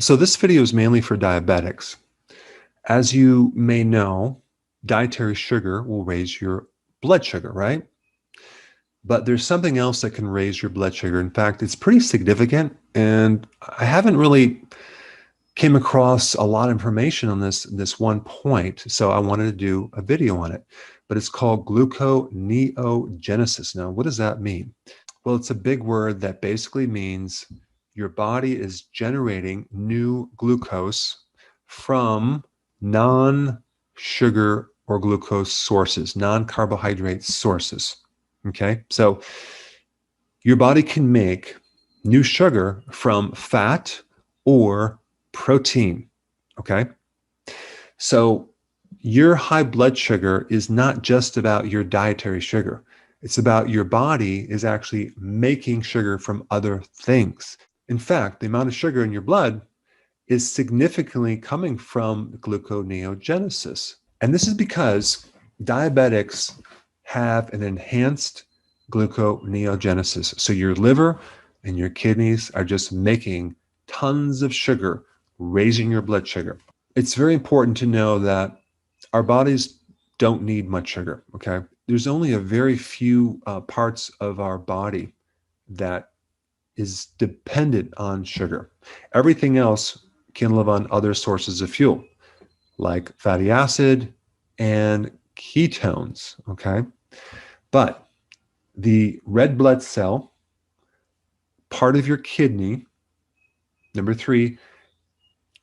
So this video is mainly for diabetics. As you may know, dietary sugar will raise your blood sugar, right? But there's something else that can raise your blood sugar. In fact, it's pretty significant, and I haven't really came across a lot of information on this one point, so I wanted to do a video on it. But it's called gluconeogenesis. Now, what does that mean? Well, it's a big word that basically means your body is generating new glucose from non-sugar or glucose sources, non-carbohydrate sources. Okay, so your body can make new sugar from fat or protein. Okay, so your high blood sugar is not just about your dietary sugar. It's about your body is actually making sugar from other things. In fact, the amount of sugar in your blood is significantly coming from gluconeogenesis. And this is because diabetics have an enhanced gluconeogenesis. So your liver and your kidneys are just making tons of sugar, raising your blood sugar. It's very important to know that our bodies don't need much sugar, okay? There's only a very few parts of our body that is dependent on sugar. Everything else can live on other sources of fuel, like fatty acid and ketones, okay? But the red blood cell, part of your kidney, number 3,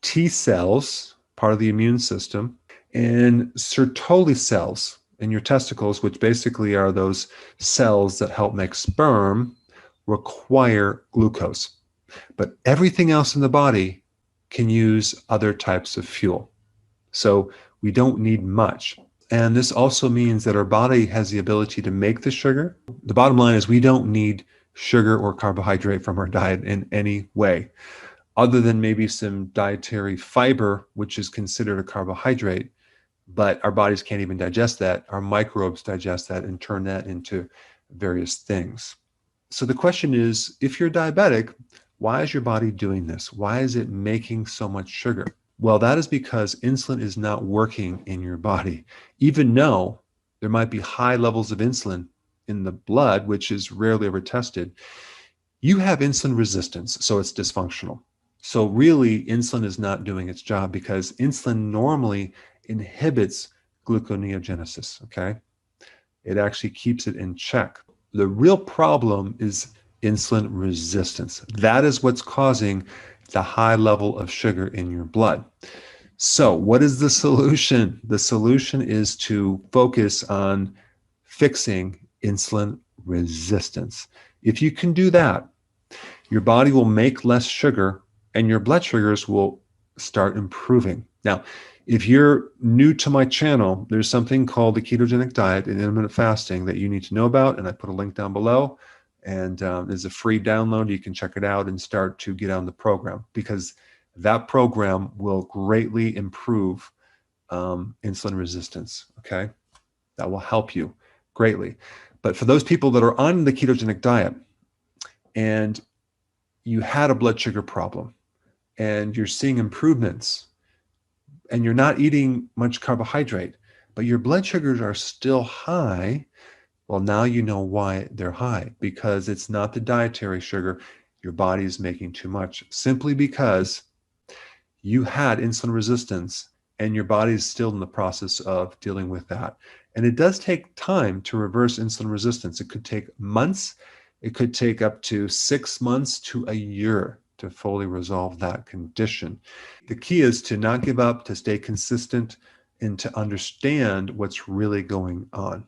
T cells, part of the immune system, and Sertoli cells in your testicles, which basically are those cells that help make sperm, require glucose. But everything else in the body can use other types of fuel. So we don't need much. And this also means that our body has the ability to make the sugar. The bottom line is we don't need sugar or carbohydrate from our diet in any way, other than maybe some dietary fiber, which is considered a carbohydrate, but our bodies can't even digest that. Our microbes digest that and turn that into various things. So the question is, if you're diabetic, why is your body doing this? Why is it making so much sugar? Well, that is because insulin is not working in your body. Even though there might be high levels of insulin in the blood, which is rarely ever tested, you have insulin resistance, so it's dysfunctional. So really, insulin is not doing its job because insulin normally inhibits gluconeogenesis, okay? It actually keeps it in check. The real problem is insulin resistance. That is what's causing the high level of sugar in your blood. So what is the solution? The solution is to focus on fixing insulin resistance. If you can do that, your body will make less sugar and your blood sugars will start improving. Now, if you're new to my channel, there's something called the ketogenic diet and intermittent fasting that you need to know about, and I put a link down below. And there's a free download. You can check it out and start to get on the program, because that program will greatly improve insulin resistance, okay? That will help you greatly. But for those people that are on the ketogenic diet and you had a blood sugar problem and you're seeing improvements and you're not eating much carbohydrate, but your blood sugars are still high, well, now you know why they're high, because it's not the dietary sugar. Your body is making too much simply because you had insulin resistance and your body is still in the process of dealing with that. And it does take time to reverse insulin resistance. It could take months. It could take up to 6 months to a year to fully resolve that condition. The key is to not give up, to stay consistent, and to understand what's really going on.